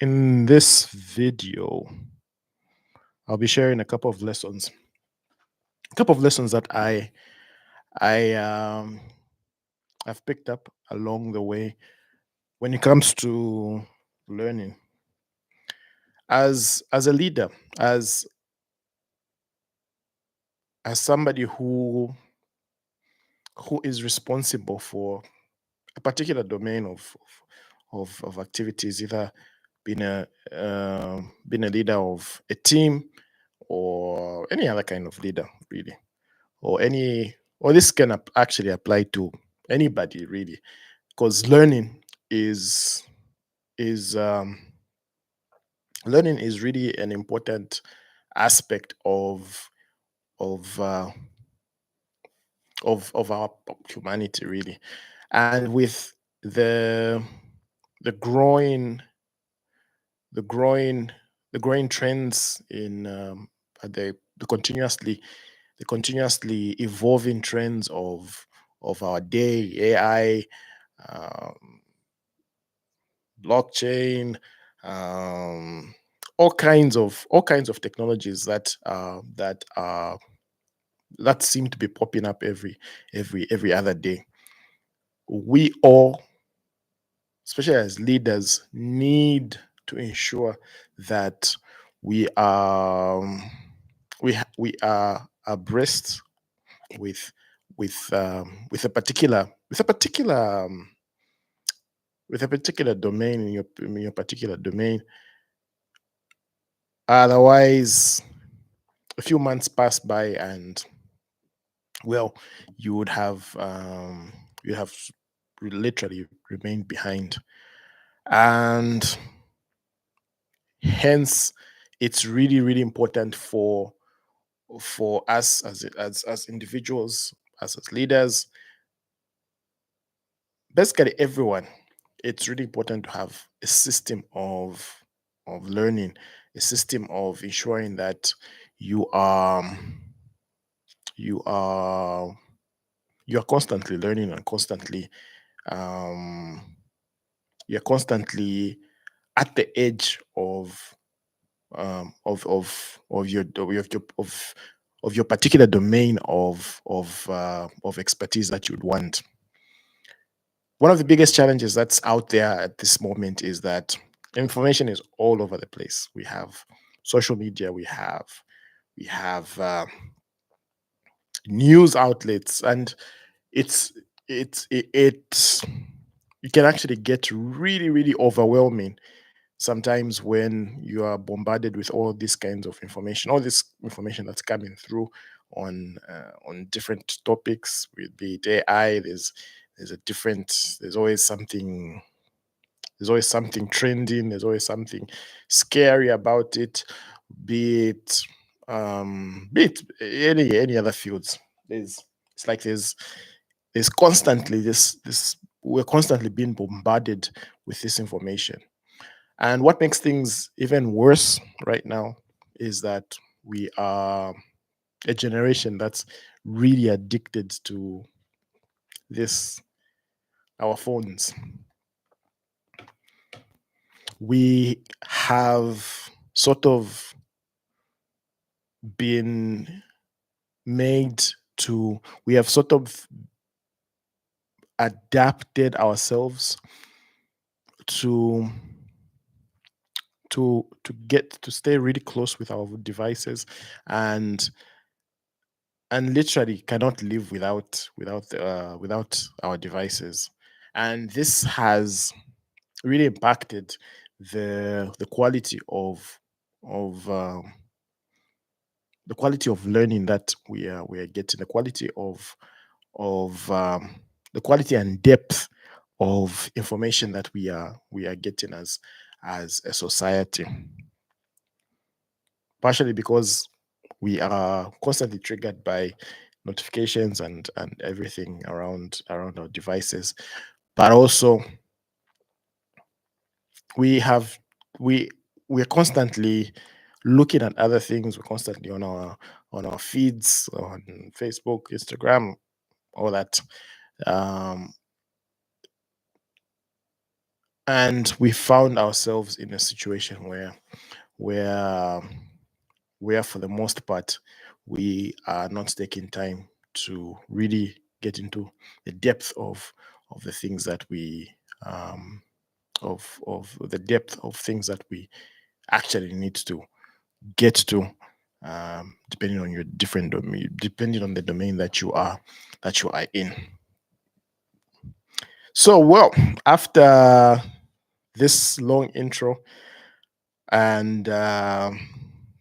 In this video, I'll be sharing a couple of lessons that I have picked up along the way when it comes to learning. As a leader, as as somebody who is responsible for a particular domain of activities, either being a leader of a team or any other kind of leader, really, or any or this can actually apply to anybody, really, because is is um, learning is really an important aspect of uh, of our humanity, really. And with the the growing the growing the growing trends in the continuously evolving trends of our day, AI, um, blockchain, um, all kinds of technologies that seem to be popping up every other day. We all, especially as leaders, need to ensure that we are we are abreast with with a particular domain in your particular domain. Otherwise, a few months pass by and, well, you would have you have literally remained behind. And hence, it's really important for us as individuals, as leaders, basically everyone. It's really important to have a system of learning, a system of ensuring that you are you are you are constantly learning and um you're constantly at the edge of your particular domain of expertise that you'd want. One of the biggest challenges that's out there at this moment is that information is all over the place. We have social media, we have news outlets, and it's it's it can actually get really overwhelming sometimes when you are bombarded with all this information that's coming through on different topics. With be it AI, there's always something trending. There's always something scary about it. Be it any other fields. It's like there's constantly this we're constantly being bombarded with this information. And what makes things even worse right now is that we are a generation that's really addicted to this our phones. We have sort of been made we have sort of adapted ourselves to to stay really close with our devices, and literally cannot live without our devices. And this has really impacted the quality of the quality of learning that we are getting, of the quality and depth of information that we are getting as a society, partially because we are constantly triggered by notifications and everything around our devices. But also, we have we we're constantly looking at other things. We're constantly on our feeds on Facebook, Instagram, all that. um And we found ourselves in a situation where where for the most part we are not taking time to really get into the depth of the things that we of the depth of things that we actually need to get to, depending on your different domain, depending on the domain that you are in. So, well, after this long intro and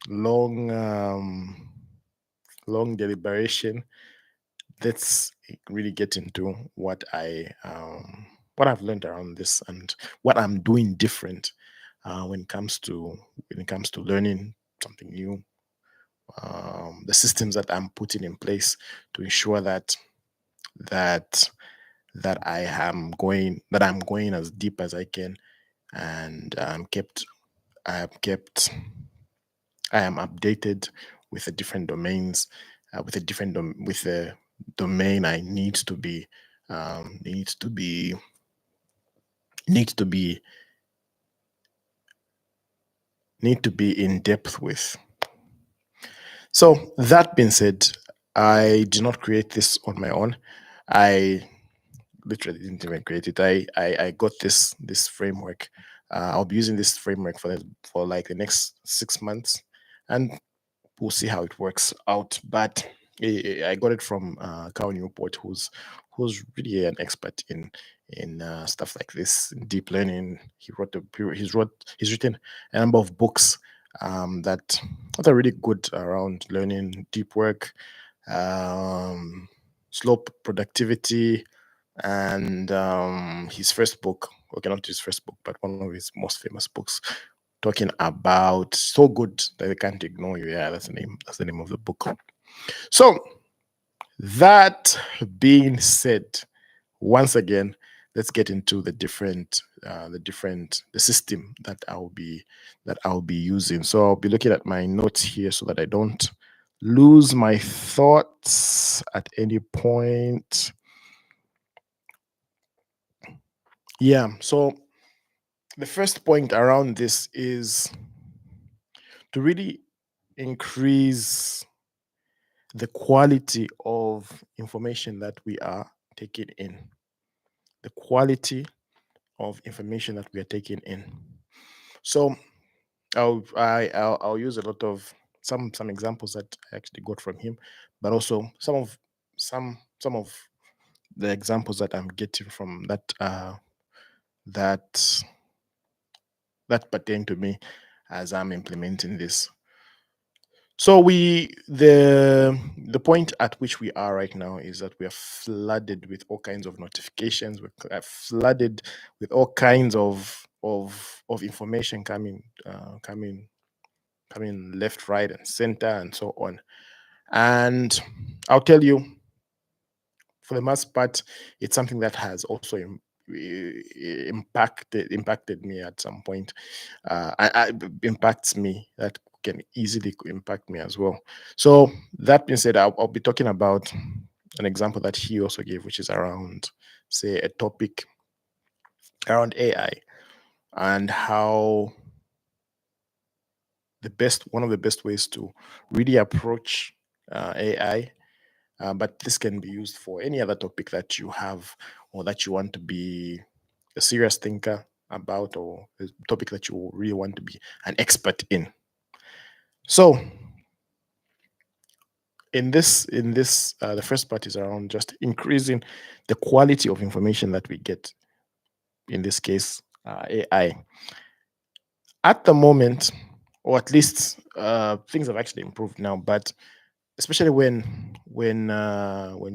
long long deliberation, let's really get into what I've learned around this and what I'm doing different when it comes to learning something new, the systems that I'm putting in place to ensure that that I'm going as deep as I can, and I am kept I am updated with the different domains, with the domain I need to be needs to be need to be need to be in depth with. So that being said, I did not create this on my own. I literally didn't even create it. I got this framework. I'll be using this framework for like the next 6 months, and we'll see how it works out. But I got it from Carl Newport, who's really an expert in stuff like this, in deep learning. He's written a number of books that are really good around learning deep work, um, slow productivity, and his first book, okay, not his first book, but one of his most famous books, talking about so good that they can't ignore you. Yeah, that's the name of the book. So that being said, once again, let's get into the system that I'll be using. So I'll be looking at my notes here so that I don't lose my thoughts at any point. Yeah, so the first point around this is to really increase the quality of information that we are taking in. The quality of information that we are taking in. So I'll use a lot of some examples that I actually got from him, but also some of the examples that I'm getting from that that pertain to me as I'm implementing this. So the point at which we are right now is that we are flooded with all kinds of notifications. We're flooded with all kinds of information coming left, right, and center, and so on. And I'll tell you, for the most part, it's something that has also impacted me at some point. Impacts me, that can easily impact me as well. So that being said, I'll be talking about an example that he also gave, which is around, say, a topic around AI, and how one of the best ways to really approach AI. But this can be used for any other topic that you have, or that you want to be a serious thinker about, or a topic that you really want to be an expert in. So in this the first part is around just increasing the quality of information that we get, in this case AI. At the moment, or at least things have actually improved now, but especially when OpenAI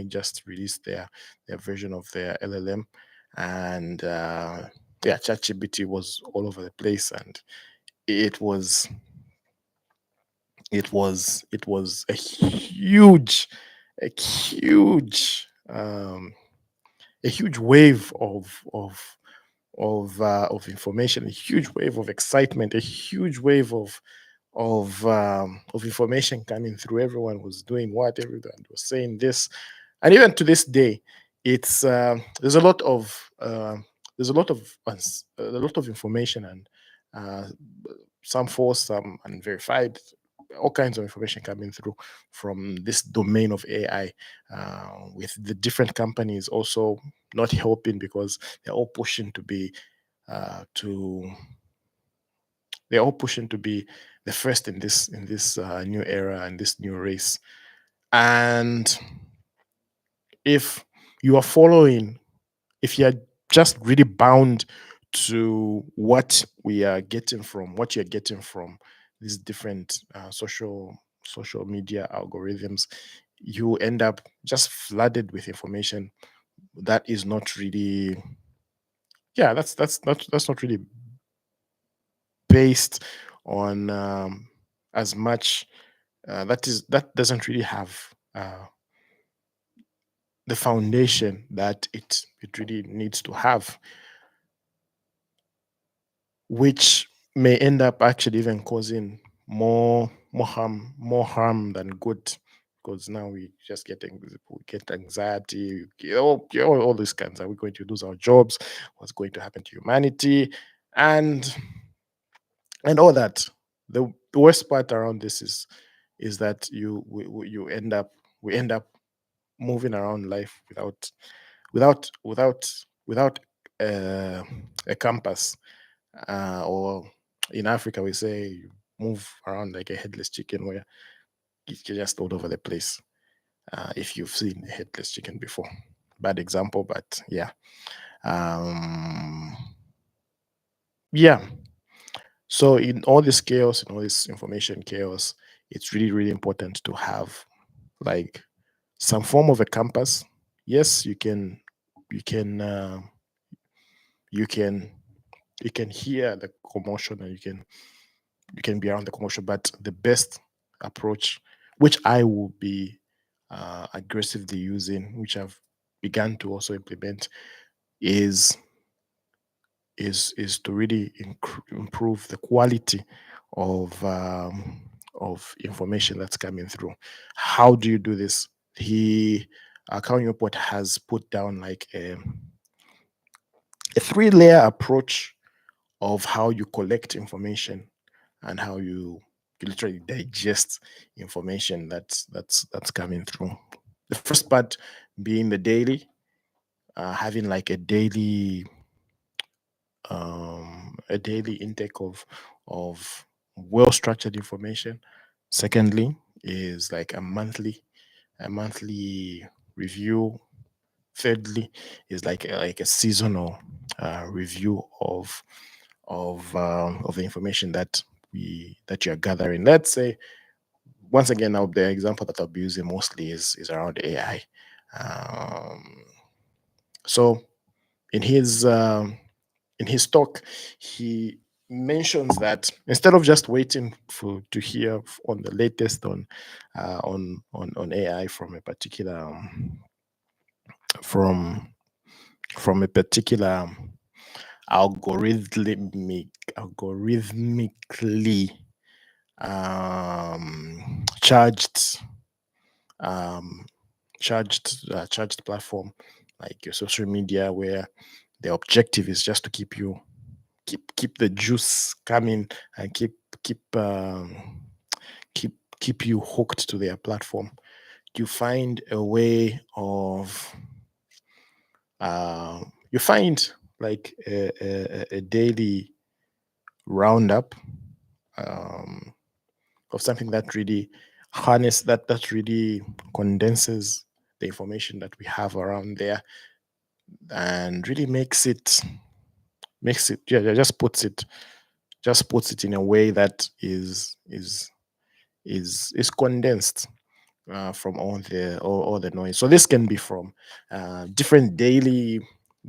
just released their version of their LLM, and yeah, ChatGPT was all over the place, and it was it was a huge a huge wave of information, a huge wave of excitement, a huge wave of information coming through. Everyone was doing what, everyone was saying this, and even to this day, it's there's a lot of there's a lot of information, and uh, some false, some unverified, all kinds of information coming through from this domain of AI, with the different companies also not helping, because they're all pushing to be to they're all pushing to be the first in this new era and this new race. And if you are following, if you're just really bound to what you're getting from these different social media algorithms, you end up just flooded with information that is not really, yeah, that's not really based on as much, that doesn't really have the foundation that it really needs to have, which may end up actually even causing more harm than good, because now we just we get anxiety, all these kinds. Are we going to lose our jobs? What's going to happen to humanity? and and all that. The worst part around this is that you end up we end up moving around life without without uh, a compass, or in Africa we say you move around like a headless chicken, where you're just all over the place. If you've seen a headless chicken before, bad example, but yeah. um yeah, so in all this chaos, in all this information chaos, it's really really important to have like some form of a compass. Yes, you can you can you can hear the commotion, and you can be around the commotion, but the best approach, which I will be aggressively using, which I've begun to also implement, is is to really improve the quality of information that's coming through. How do you do this? He Kanye Report has put down like a three-layer approach of how you collect information, and how you literally digest information that's coming through. The first part being the daily, having like a daily intake of well structured information. Secondly is like a monthly review. Thirdly is like a seasonal review of the information that you're gathering. Let's say, once again, now the example that I'll be using mostly is around AI. Um, so in his talk, he mentions that instead of just waiting for to hear on the latest on AI from a particular from from a particular algorithmically charged um, charged platform like your social media, where the objective is just to keep the juice coming, and keep keep you hooked to their platform. You find a way of you find like a daily roundup um, of something that really that really condenses the information that we have around there, and really makes it yeah, just puts it in a way that is condensed from all the noise. So this can be from different daily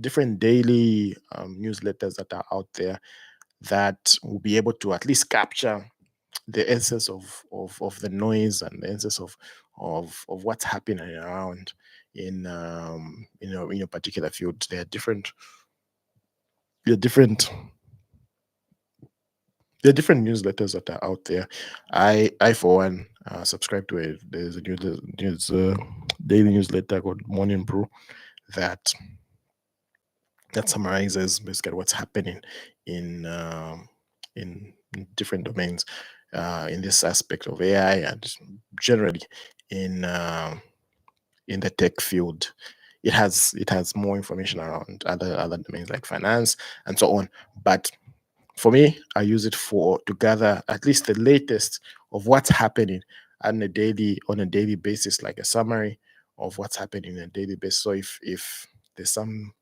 newsletters that are out there, that will be able to at least capture the essence of the noise, and the essence of what's happening around in your particular field. There are different there are different newsletters that are out there. I for one subscribe to it. There's a daily newsletter called Morning Brew that that summarizes basically what's happening in different domains in this aspect of AI and generally in in the tech field. It has more information around other domains like finance and so on. But for me, I use it for to gather at least the latest of what's happening on a daily basis, like a summary of what's happening on a daily basis. So if there's some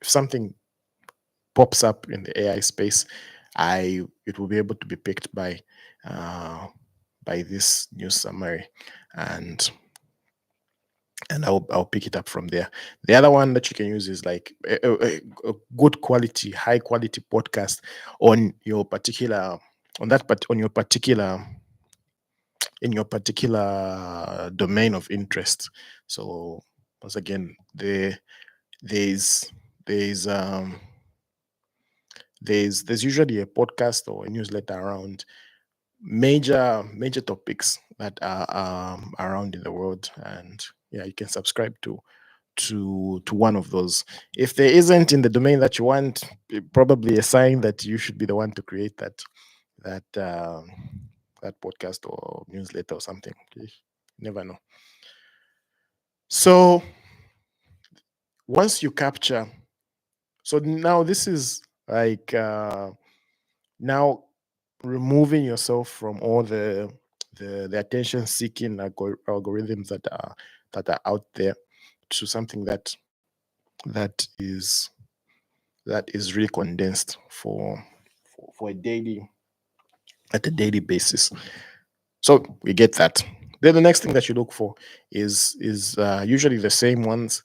if something pops up in the AI space, it will be able to be picked uh, by this news summary, and I'll pick it up from there. The other one that you can use is like a good quality, high quality podcast on your particular on that but on your particular in your particular domain of interest. So once again, there's there's um there's usually a podcast or a newsletter around major topics that are around in the world, and yeah, you can subscribe to one of those. If there isn't in the domain that you want, probably a sign that you should be the one to create that that podcast or newsletter or something. You never know. So once you capture, so now this is like now removing yourself from all the attention seeking algorithms that are out there to something that is that is really condensed for a daily at a daily basis. So we get that. Then the next thing that you look for is usually the same ones,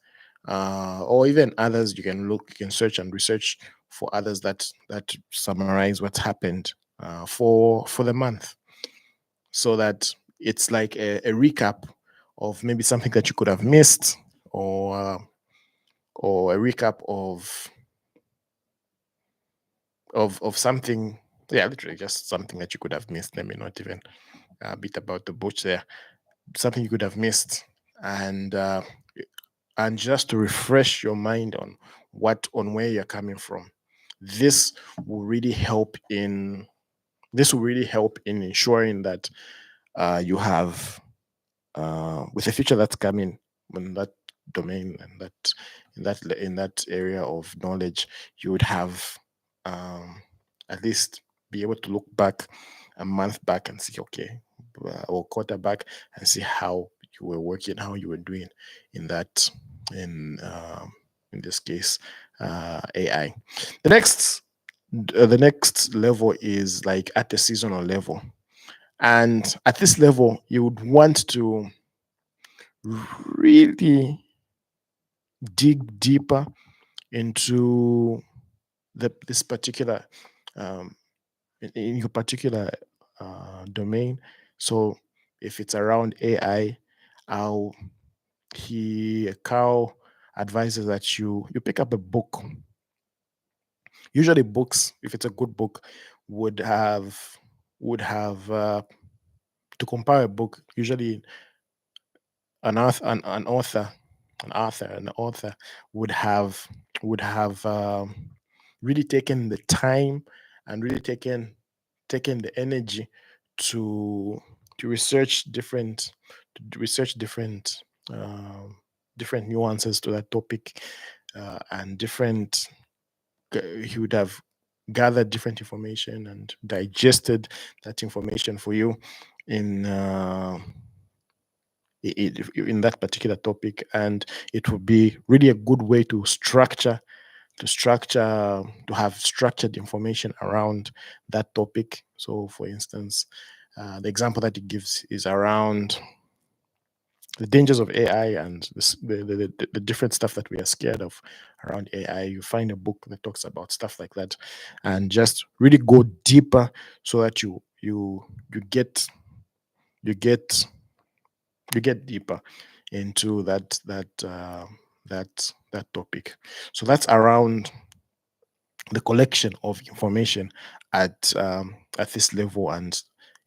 or even others. You can search and research for others that summarize what's happened for the month, so that it's like a recap of maybe something that you could have missed, or a recap of something. Yeah, literally just something that you could have missed. Let me not even beat about the bush there. Something you could have missed, and and just to refresh your mind on where you're coming from. This will really help in this will really help in ensuring that you have with the future that's coming in that domain and that in that area of knowledge, you would have um, at least be able to look back a month back and see, okay, or quarter back and see how you were working, how you were doing in that in this case AI. The the next level is like at the seasonal level, and at this level, you would want to really dig deeper into this particular um, in your particular domain. So if it's around AI, how Cal advises that you pick up a book. Usually, books, if it's a good book, would have would have to compare a book. Usually, an author would have really taken the time and really taken the energy to to research different to research um, different nuances to that topic, and different he would have gathered different information and digested that information for you in in that particular topic, and it would be really a good way to have structured information around that topic. So for instance, the example that it gives is around the dangers of AI and the different stuff that we are scared of around AI. You find a book that talks about stuff like that, and just really go deeper so that you get you get you get deeper into that topic. So that's around the collection of information at this level, and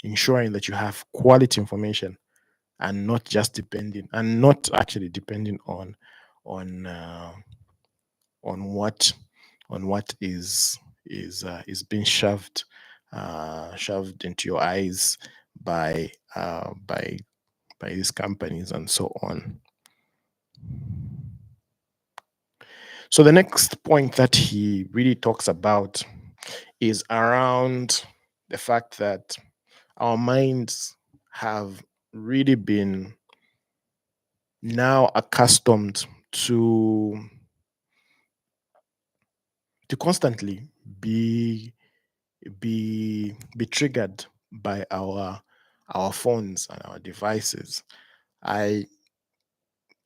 ensuring that you have quality information and not actually depending on on what is being shoved into your eyes by these companies and so on. So the next point that he really talks about is around the fact that our minds have really been now accustomed to constantly be be triggered by our phones and our devices. I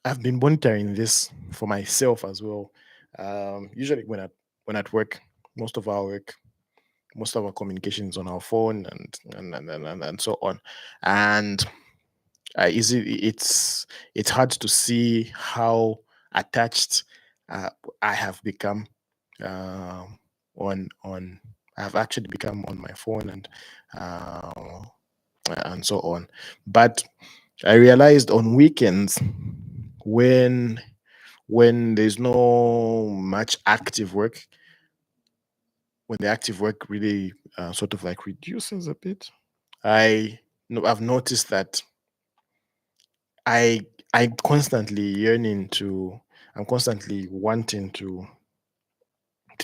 I've been monitoring this for myself as well. Usually when at work, most of our work, most of our communications on our phone and so on. And it's hard to see how attached I have become on I've actually become on my phone and so on. But I realized on weekends when there's no much active work, when the active work really sort of like reduces a bit, I've noticed that I I'm constantly yearning to I'm constantly wanting to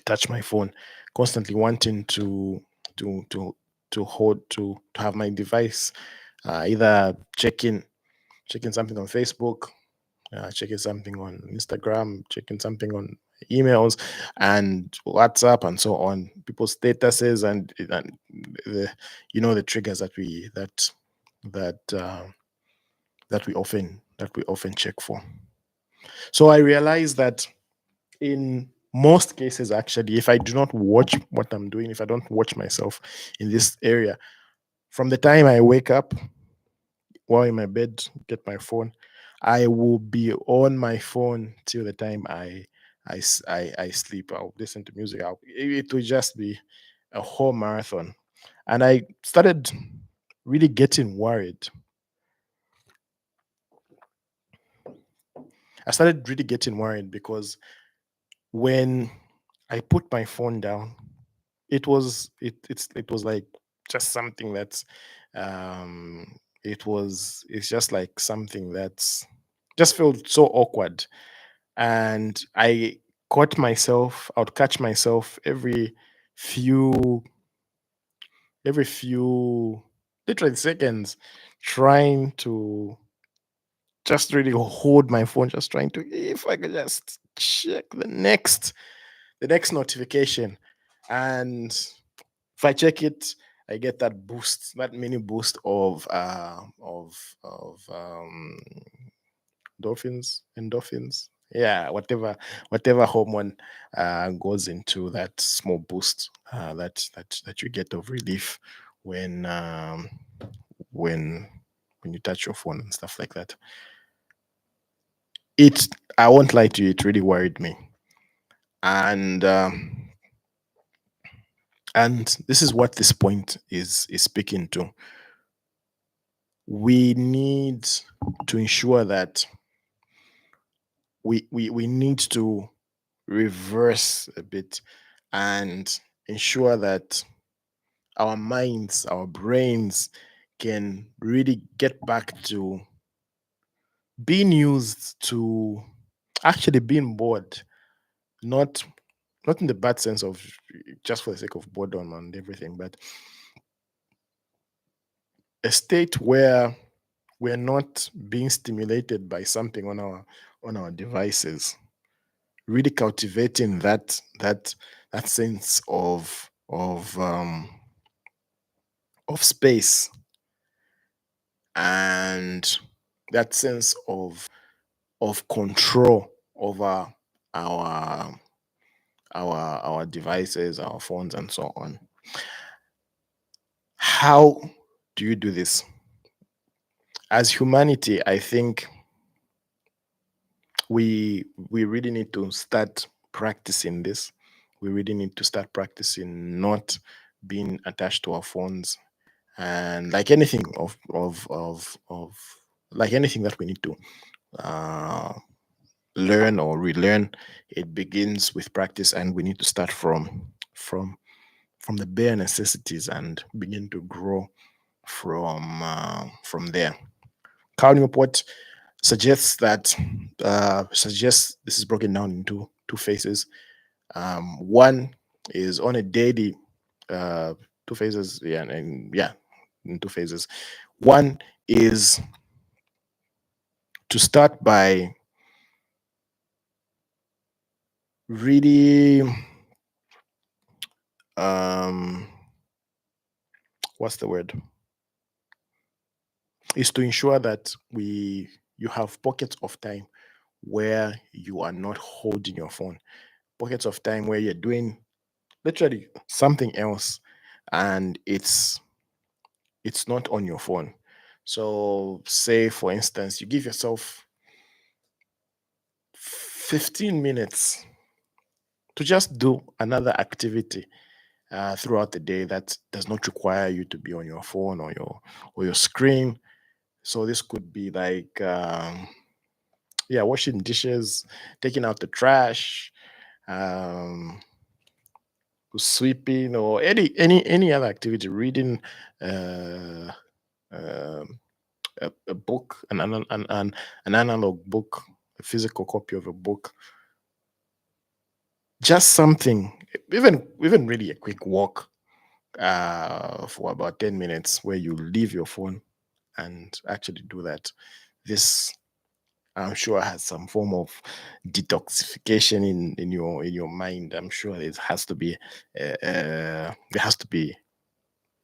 touch my phone, constantly wanting to to hold to have my device, either checking something on Facebook, checking something on Instagram, checking something on emails and WhatsApp and so on, people's statuses and the the triggers that that we often check for. So I realized that in most cases, actually, if I do not watch what I'm doing, if I don't watch myself in this area, from the time I wake up while in my bed, get my phone, I will be on my phone till the time I sleep. I'll listen to music. It will just be a whole marathon. And I started really getting worried. I started really getting worried because when I put my phone down, it was like just something that's it's just like something that's just felt so awkward. And I would catch myself few every few literally seconds trying to just really hold my phone, just trying to, if I could just check the next notification. And if I check it, I get that boost, that mini boost of endorphins. Yeah, whatever hormone goes into that small boost that you get of relief when when when you touch your phone and stuff like that. It I won't lie to you, it really worried me. And this is what this point is speaking to. We need to ensure that we need to reverse a bit and ensure that our minds, our brains can really get back to being used to actually being bored, not not in the bad sense of just for the sake of boredom and everything, but a state where we're not being stimulated by something on our devices, really cultivating that sense of space and that sense of control over our our devices, our phones and so on. How do you do this? As humanity, I think we really need to start practicing this. We really need to start practicing not being attached to our phones, and like anything of like anything that we need to uh, learn or relearn, it begins with practice, and we need to start from from the bare necessities and begin to grow from there. Carl Newport suggests this is broken down into two phases. One is on a daily, uh, two phases, yeah, and yeah, in two phases. One is to start by really, um, what's the word? Is to ensure that you have pockets of time where you are not holding your phone, pockets of time where you're doing literally something else, and it's not on your phone. So, say for instance, you give yourself 15 minutes to just do another activity throughout the day that does not require you to be on your phone or your screen. So this could be like yeah, washing dishes, taking out the trash, um, sweeping, or any other activity, reading uh, um a book, an analog book, a physical copy of a book, just something, even really a quick walk for about 10 minutes where you leave your phone and actually do that. This, I'm sure, has some form of detoxification in your mind. I'm sure there has to be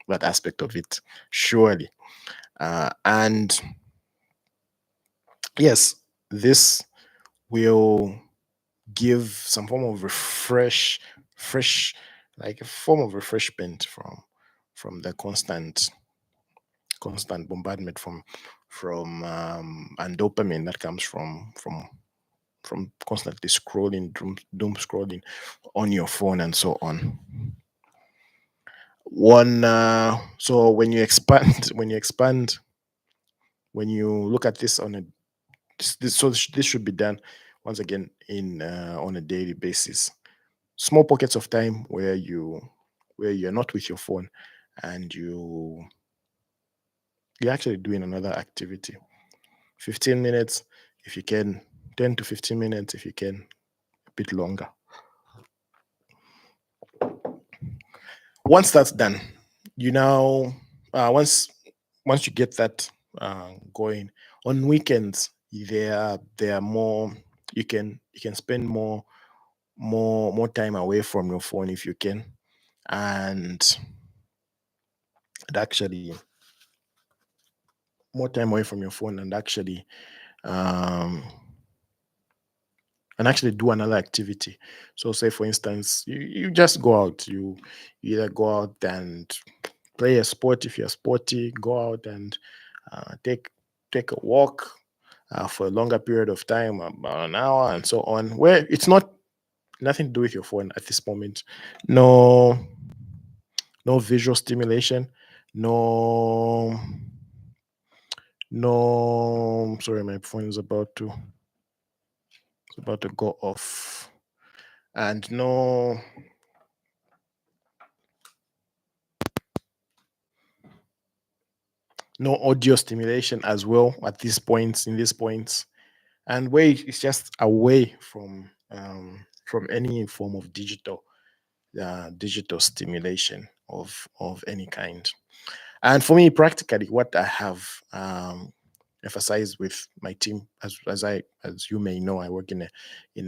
that aspect of it, surely. And yes, this will give some form of fresh, like a form of refreshment from the constant bombardment from and dopamine that comes from constantly scrolling, doom scrolling on your phone and so on. One So when you expand when you look at this on a this should be done once again in on a daily basis. Small pockets of time where you're not with your phone, and you're actually doing another activity. 15 minutes if you can, 10 to 15 minutes if you can, a bit longer. Once that's done, you now once you get that going, on weekends there are more, you can spend more time away from your phone if you can, and actually more time away from your phone, um and actually do another activity. So say for instance, you just go out, you either go out and play a sport if you're sporty, go out and take a walk for a longer period of time, about an hour and so on, where it's not nothing to do with your phone at this moment. No, no visual stimulation, no, no, sorry, my phone is about to go off. And no audio stimulation as well at these points, in these points, and where it's just away from any form of digital stimulation of any kind. And for me, practically, what I have emphasized with my team, as you may know, I work in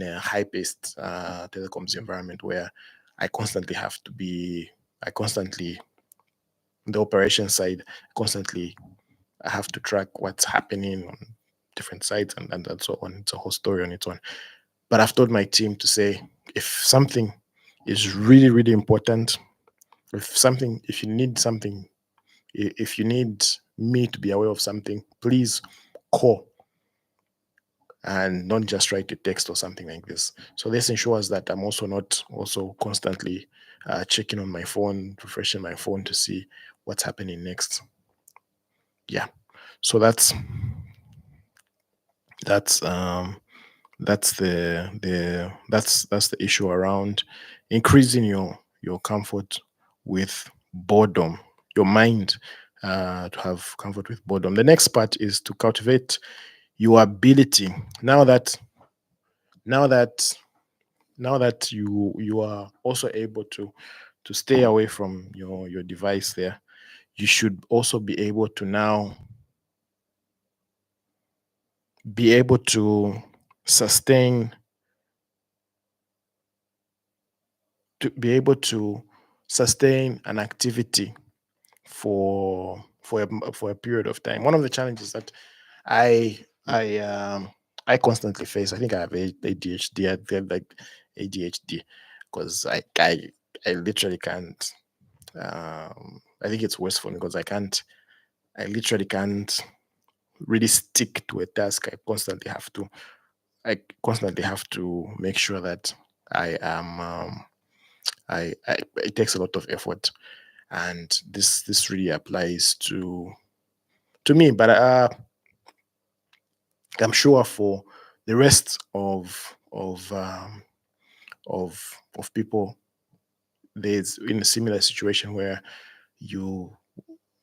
a high paced telecoms environment where I constantly have to be, I constantly, on the operation side, constantly I have to track what's happening on different sites and so on. It's a whole story on its own. But I've told my team to say, if something is really, really important, if you need something, if you need me to be aware of something, please call and not just write a text or something like this. So this ensures that I'm also not also constantly checking on my phone, refreshing my phone to see what's happening next. Yeah. So that's That's the issue around increasing your comfort with boredom, your mind to have comfort with boredom. The next part is to cultivate your ability. Now that now that now that you are also able to stay away from your device there, you should also be able to now be able to sustain to be able to sustain an activity for a period of time. One of the challenges that I I um I constantly face. I think I have ADHD. I feel like ADHD because I literally can't. I think it's worse for me because I literally can't really stick to a task. I constantly have to make sure that I am. It takes a lot of effort, and this really applies to me. But I'm sure for the rest of of people, there's in a similar situation where you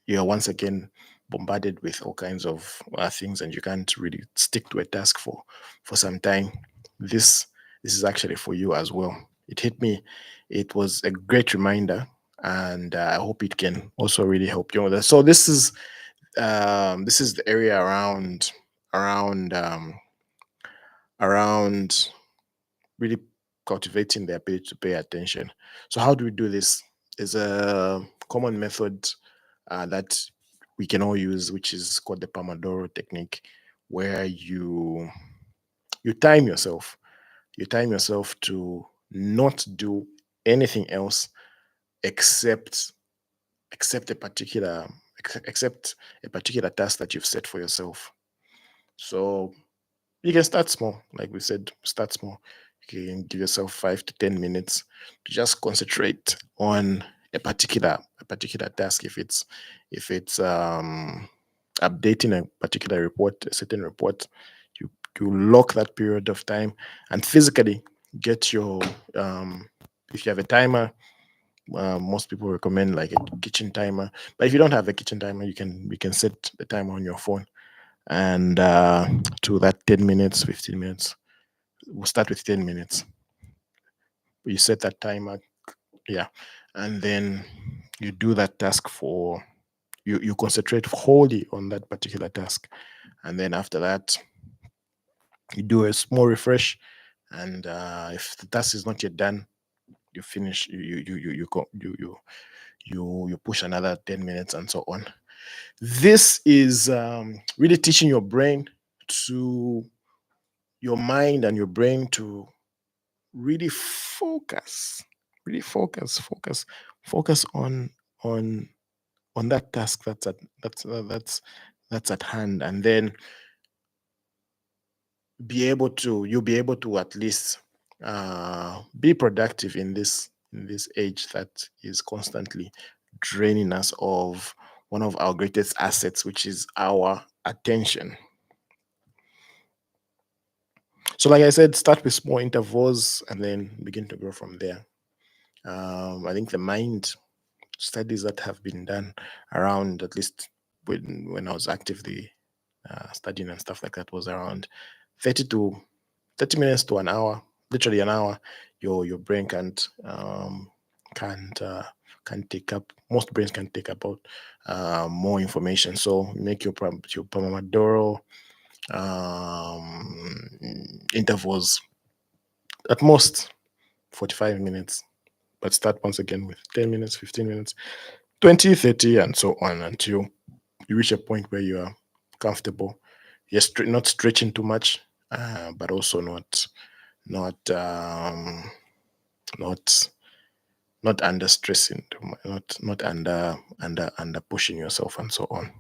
you're once again bombarded with all kinds of things, and you can't really stick to a task for some time. This this is actually for you as well. It hit me. It was a great reminder, and I hope it can also really help you with that. So this is the area around around really cultivating the ability to pay attention. So how do we do this? There's a common method that we can all use, which is called the Pomodoro technique, where you time yourself. You time yourself to not do anything else except except a particular except a particular task that you've set for yourself. So you can start small, like we said, start small. You can give yourself 5 to 10 minutes to just concentrate on a particular task. If it's updating a particular report, a certain report, you you lock that period of time and physically get your if you have a timer. Most people recommend like a kitchen timer, but if you don't have a kitchen timer, you can set the timer on your phone, and to that 10 minutes, 15 minutes. We'll start with 10 minutes. You set that timer, yeah, and then you do that task for you concentrate wholly on that particular task, and then after that you do a small refresh, and if the task is not yet done, you finish you push another 10 minutes and so on. This is really teaching to your mind and your brain to really focus on on that task that's at hand, and then you'll be able to at least be productive in this age that is constantly draining us of one of our greatest assets, which is our attention. So like I said, start with small intervals and then begin to grow from there. I think the mind studies that have been done around, at least when I was actively studying and stuff like that, was around 30 to 30 minutes to an hour, literally an hour. Your brain can't can take up most brains can take about more information. So make your Pomodoro intervals at most 45 minutes, but start once again with 10 minutes, 15 minutes, 20, 30, and so on until you reach a point where you are comfortable. You're not stretching too much, but also not not not under stressing too much, not under pushing yourself and so on.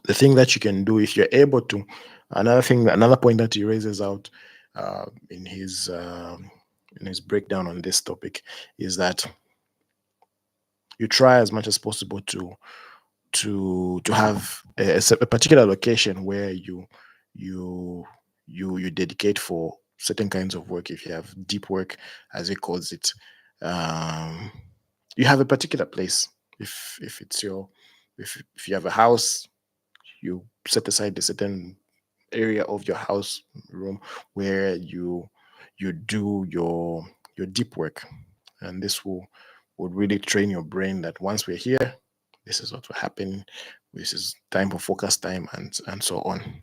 The thing that you can do if you're able to, another point that he raises out uh, in his um in his breakdown on this topic is that you try as much as possible to have a particular location where you you dedicate for certain kinds of work. If you have deep work, as he calls it, um, you have a particular place. If it's your if you have a house, you set aside a certain area of your house room where you do your deep work, and this will would really train your brain that once we're here, this is what will happen. This is time for focus time, and so on.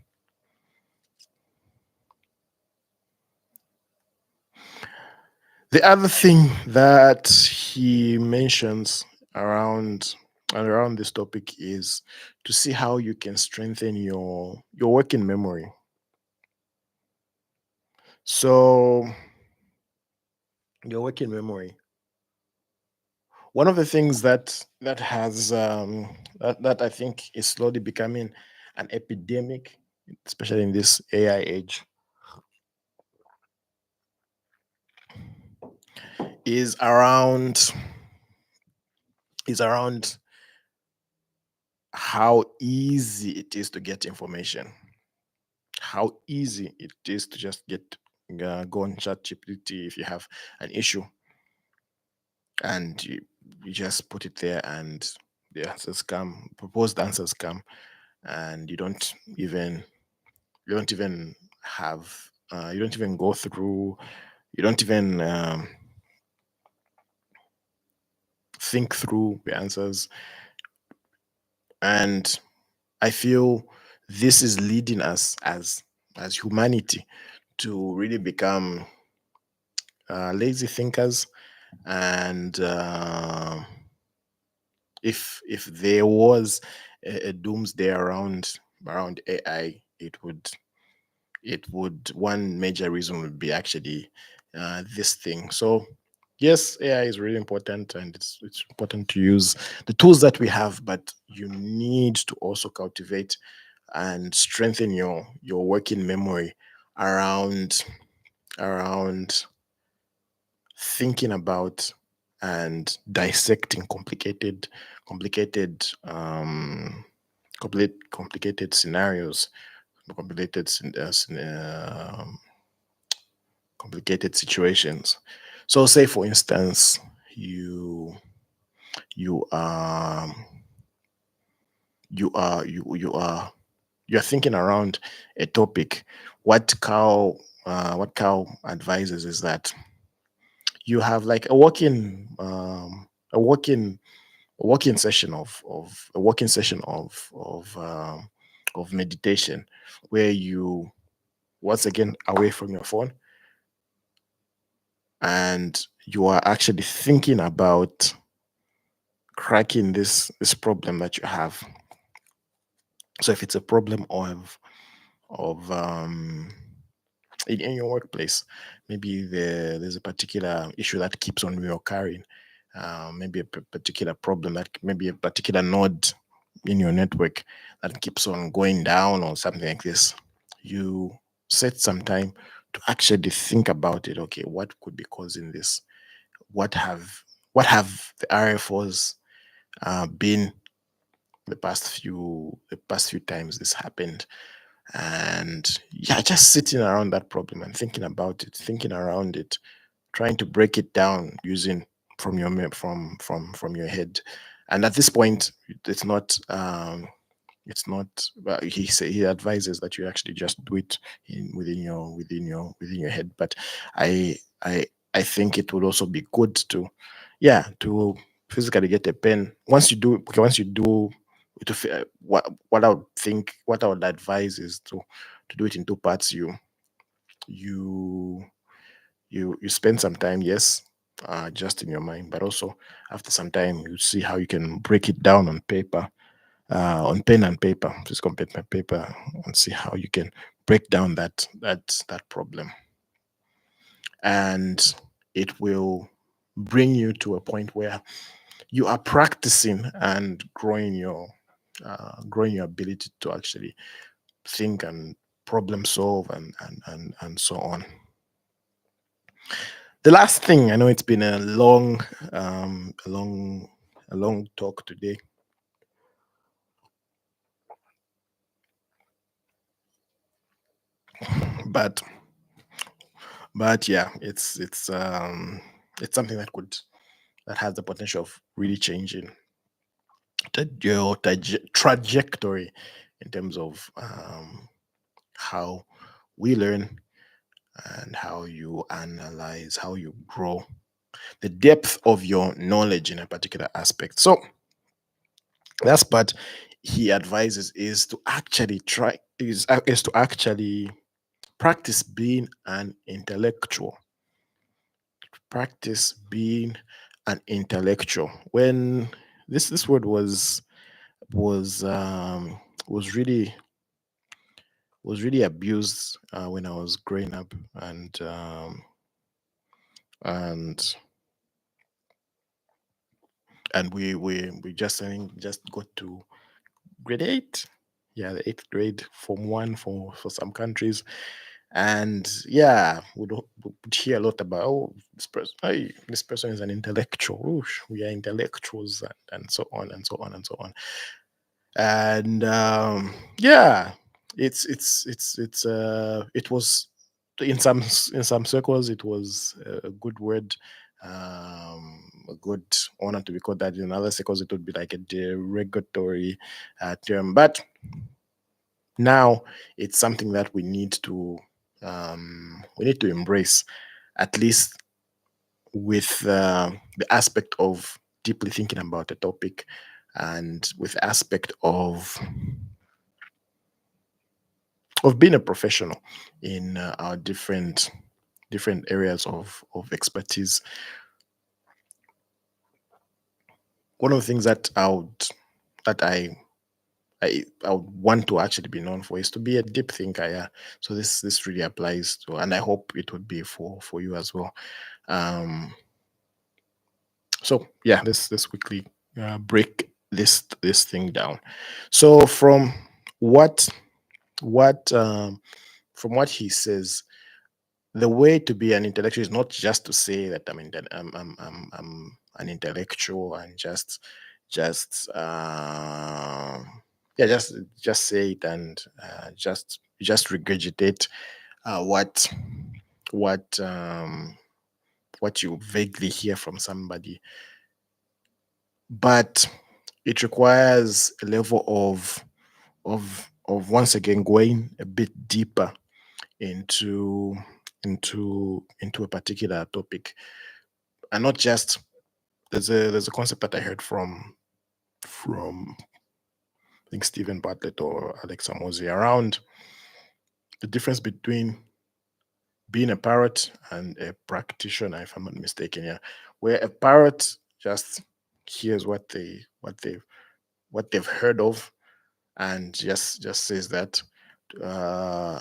The other thing that he mentions around this topic is to see how you can strengthen your working memory. So your working memory. One of the things that has that I think is slowly becoming an epidemic, especially in this AI age, is around how easy it is to get information, how easy it is to just go on ChatGPT if you have an issue, and you just put it there, and the answers come, proposed answers come, and you don't even have you don't even go through, you don't even think through the answers. And I feel this is leading us as humanity to really become lazy thinkers. And if there was a doomsday around AI, it would one major reason would be actually this thing. So yes, AI is really important, and it's important to use the tools that we have, but you need to also cultivate and strengthen your working memory around around thinking about and dissecting complicated complicated scenarios, complicated complicated situations. So say for instance, you you are you're thinking around a topic. What Cal advises is that you have like a working session of meditation, where you once again away from your phone, and you are actually thinking about cracking this problem that you have. So if it's a problem of in your workplace, maybe there's a particular issue that keeps on reoccurring, maybe a particular problem, that maybe a particular node in your network that keeps on going down or something like this. You set some time to actually think about it. Okay, what could be causing this? what have what have the RFOs been the past few times this happened? And yeah, just sitting around that problem and thinking about it, thinking around it, trying to break it down using from your from your head. And at this point, it's not well, he advises that you actually just do it within your head. But i i I think it would also be good to, yeah, to physically get a pen. Once you do what I would advise is to do it in two parts. You you spend some time, yes, just in your mind, but also after some time you see how you can break it down on paper, on pen and paper, physical pen and paper, and see how you can break down that problem. And it will bring you to a point where you are practicing and growing your ability to actually think and problem solve, and so on. The last thing, I know it's been a long a long talk today. but yeah, it's something that has the potential of really changing your trajectory in terms of how we learn and how you analyze, how you grow, the depth of your knowledge in a particular aspect. So that's part he advises is to actually is to actually practice being an intellectual. Practice being an intellectual. When this word was was really abused when I was growing up, and we just I think just got to grade 8. Yeah, the 8th grade, form 1 for some countries. And yeah, would hear a lot about, oh, this person, hey, this person is an intellectual. Oosh, we are intellectuals, and so on and so on and so on. And yeah, it was in some circles it was a good word, a good honor to be called that. In other circles it would be like a derogatory term, but now it's something that we need to embrace, at least with the aspect of deeply thinking about a topic, and with aspect of being a professional in our different areas of expertise. One of the things that that I would want to actually be known for is to be a deep thinker. Yeah. So this really applies to, and I hope it would be for you as well. Um, so yeah, let's quickly break this thing down. So what what from what he says, the way to be an intellectual is not just to say that I'm an intellectual and just yeah, just say it, and just regurgitate uh, what what um, what you vaguely hear from somebody, but it requires a level of once again going a bit deeper into into a particular topic, and not just, there's a concept that I heard from I think Stephen Bartlett or Alex Amosi around the difference between being a parrot and a practitioner, if I'm not mistaken. Yeah, where a parrot just hears what they've heard of, and just says that,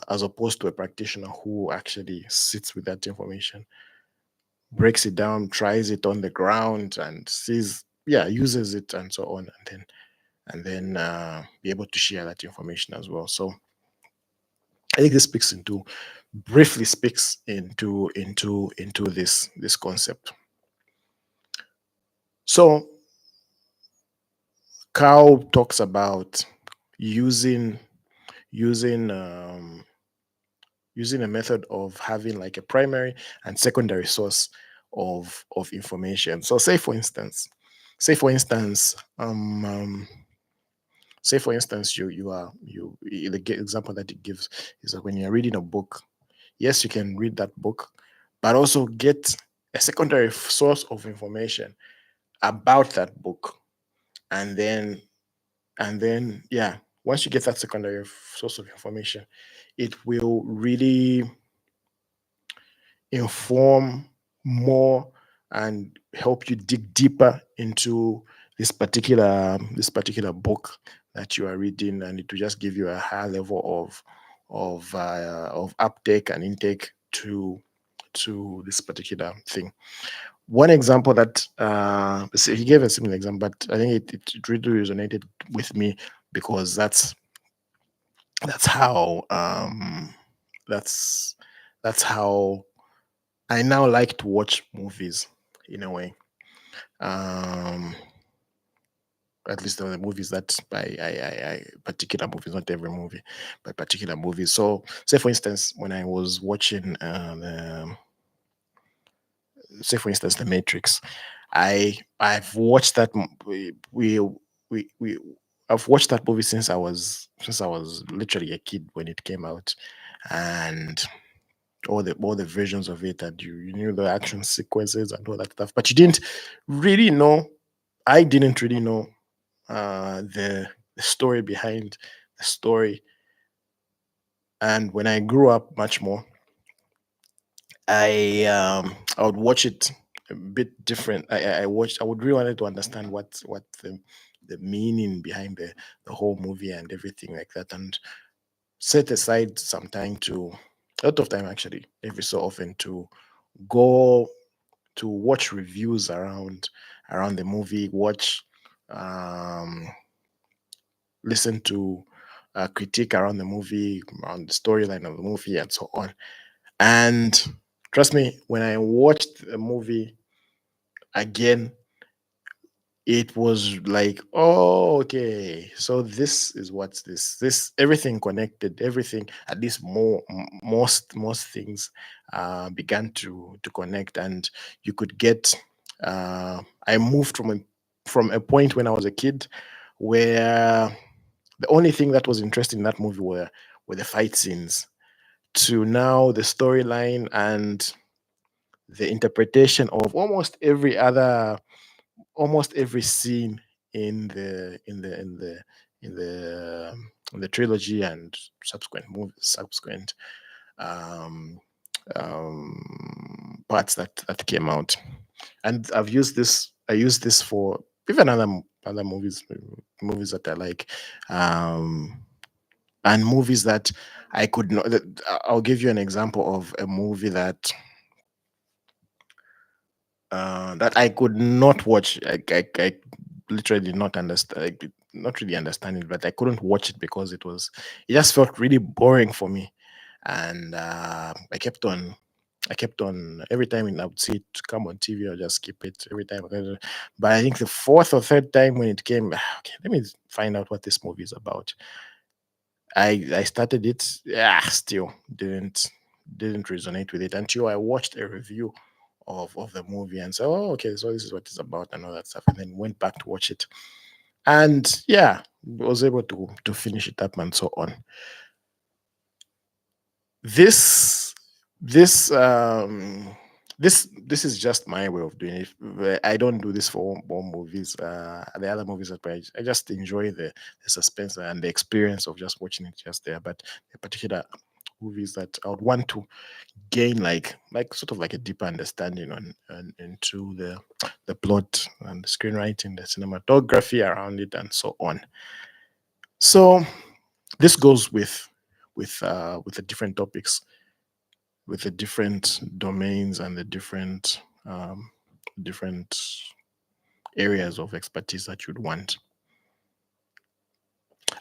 as opposed to a practitioner who actually sits with that information, breaks it down, tries it on the ground, and sees, yeah, uses it, and so on, and then be able to share that information as well. So I think this speaks into briefly speaks into this concept. So Carl talks about using using using a method of having like a primary and secondary source of information. So say for instance, say for instance, the example that it gives is that when you're reading a book, yes, you can read that book, but also get a secondary source of information about that book, and then yeah, once you get that secondary source of information, it will really inform more and help you dig deeper into this particular book that you are reading, and it will just give you a higher level of uptake and intake to this particular thing. One example that so he gave a similar example, but I think it really resonated with me, because that's how that's that's how I now like to watch movies, in a way. Um, At least the movies that I particular movies, not every movie, but particular movies. So, say for instance, when I was watching, say for instance, The Matrix, I've watched that we I've watched that movie since I was literally a kid when it came out, and all the versions of it, and you knew the action sequences and all that stuff, but you didn't really know. I didn't really know the story behind the story. And when I grew up much more, I would watch it a bit different. I would really wanted to understand what the meaning behind the whole movie and everything like that, and set aside some time to a lot of time actually every so often to go to watch reviews around the movie, watch um listen to critique around the movie, around the storyline of the movie, and so on. And trust me, when I watched the movie again, it was like, oh, okay, so this is what's this everything connected, everything, at least most things began to connect, and you could get. I moved from a point when I was a kid where the only thing that was interesting in that movie were the fight scenes, to now the storyline and the interpretation of almost every scene in the trilogy and subsequent um, parts that came out. And I used this for even other movies that I like, um, and movies that I could not. I'll give you an example of a movie that I could not watch. I literally did not understand, not really understand it, but I couldn't watch it because it just felt really boring for me, and I kept on every time I would see it come on TV, I'll just skip it every time. But I think the fourth or third time when it came, okay, let me find out what this movie is about. I started it, yeah, still didn't resonate with it until I watched a review of the movie and said, oh, okay, so this is what it's about and all that stuff, and then went back to watch it, and yeah, was able to finish it up and so on. This this this is just my way of doing it. I don't do this for all movies. The other movies that I just enjoy the suspense and the experience of just watching it just there. But the particular movies that I would want to gain like sort of like a deeper understanding on into the plot and the screenwriting, the cinematography around it, and so on. So this goes with the different topics, with the different domains and the different areas of expertise that you'd want.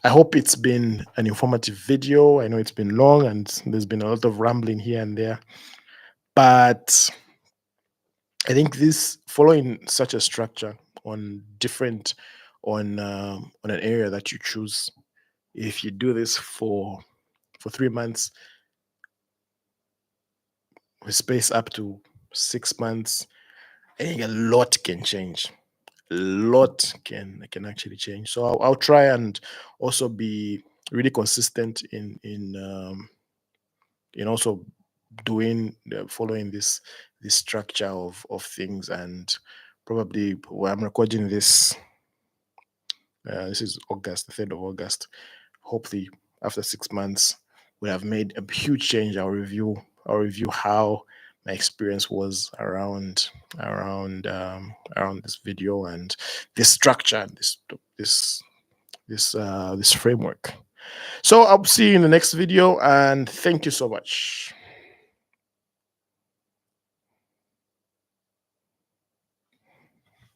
I hope it's been an informative video. I know it's been long and there's been a lot of rambling here and there, but I think this following such a structure on different on an area that you choose, if you do this for 3 months, with space up to 6 months, I think a lot can change. A lot can actually change. So I'll try and also be really consistent in also doing following this structure of things. And probably where I'm recording this is August, the 3rd of August. Hopefully, after 6 months, we have made a huge change. I'll review how my experience was around this video and this structure and this framework. So I'll see you in the next video, and thank you so much.